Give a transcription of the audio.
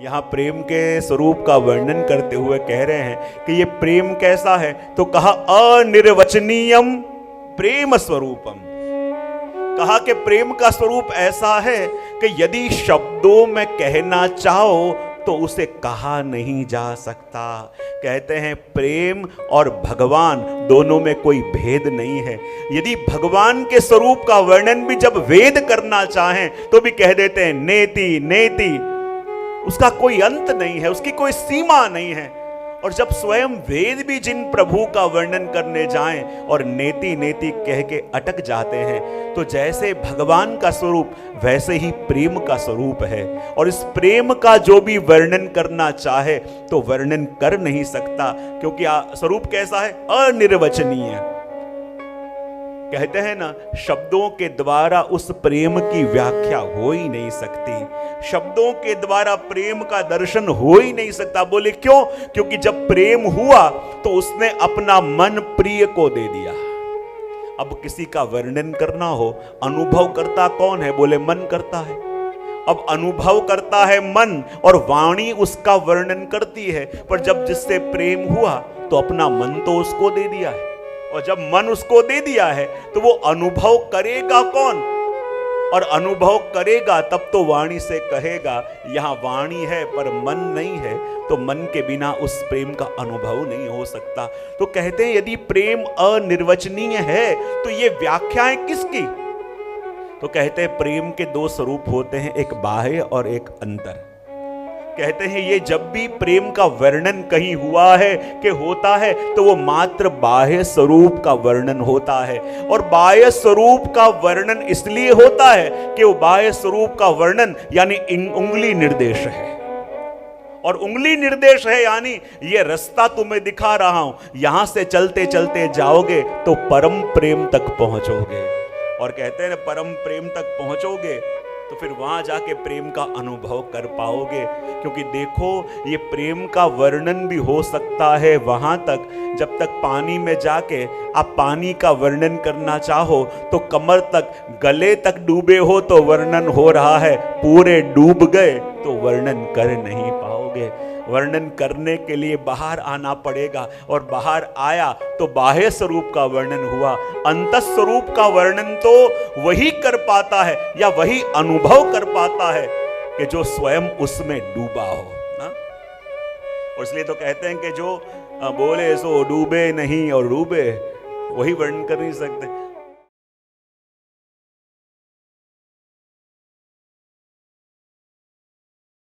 यहाँ प्रेम के स्वरूप का वर्णन करते हुए कह रहे हैं कि ये प्रेम कैसा है, तो कहा अनिर्वचनीयम प्रेम स्वरूपम। कहा कि प्रेम का स्वरूप ऐसा है कि यदि शब्दों में कहना चाहो तो उसे कहा नहीं जा सकता। कहते हैं प्रेम और भगवान दोनों में कोई भेद नहीं है। यदि भगवान के स्वरूप का वर्णन भी जब वेद करना चाहें तो भी कह देते हैं नेति नेति, उसका कोई अंत नहीं है, उसकी कोई सीमा नहीं है। और जब स्वयं वेद भी जिन प्रभु का वर्णन करने जाएं और नेति नेति कह के अटक जाते हैं, तो जैसे भगवान का स्वरूप वैसे ही प्रेम का स्वरूप है। और इस प्रेम का जो भी वर्णन करना चाहे तो वर्णन कर नहीं सकता, क्योंकि स्वरूप कैसा है, अनिर्वचनीय। कहते हैं ना, शब्दों के द्वारा उस प्रेम की व्याख्या हो ही नहीं सकती, शब्दों के द्वारा प्रेम का दर्शन हो ही नहीं सकता। बोले क्यों? क्योंकि जब प्रेम हुआ तो उसने अपना मन प्रिय को दे दिया। अब किसी का वर्णन करना हो, अनुभव करता कौन है? बोले मन करता है। अब अनुभव करता है मन और वाणी उसका वर्णन करती है, पर जब जिससे प्रेम हुआ तो अपना मन तो उसको दे दिया है। और जब मन उसको दे दिया है तो वो अनुभव करेगा कौन? और अनुभव करेगा तब तो वाणी से कहेगा। यहां वाणी है पर मन नहीं है, तो मन के बिना उस प्रेम का अनुभव नहीं हो सकता। तो कहते हैं यदि प्रेम अनिर्वचनीय है तो ये व्याख्याएं किसकी? तो कहते हैं प्रेम के दो स्वरूप होते हैं, एक बाह्य और एक अंतर। कहते हैं ये जब भी प्रेम का वर्णन कहीं हुआ है कि होता है तो वो मात्र बाह्य स्वरूप का वर्णन होता है। और बाह्य स्वरूप का वर्णन इसलिए होता है कि वो बाह्य स्वरूप का वर्णन यानी उंगली निर्देश है। और उंगली निर्देश है यानी ये रास्ता तुम्हें दिखा रहा हूं, यहां से चलते चलते जाओगे तो परम प्रेम तक पहुंचोगे। और कहते हैं परम प्रेम तक पहुंचोगे तो फिर वहां जाके प्रेम का अनुभव कर पाओगे। क्योंकि देखो, ये प्रेम का वर्णन भी हो सकता है वहां तक जब तक पानी में जाके आप पानी का वर्णन करना चाहो तो कमर तक, गले तक डूबे हो तो वर्णन हो रहा है, पूरे डूब गए तो वर्णन कर नहीं पाओगे। वर्णन करने के लिए बाहर आना पड़ेगा, और बाहर आया तो बाह्य स्वरूप का वर्णन हुआ। अंत स्वरूप का वर्णन तो वही कर पाता है या वही अनुभव कर पाता है कि जो स्वयं उसमें डूबा हो ना। और इसलिए तो कहते हैं कि जो बोले सो डूबे नहीं और डूबे, वही वर्णन कर नहीं सकते।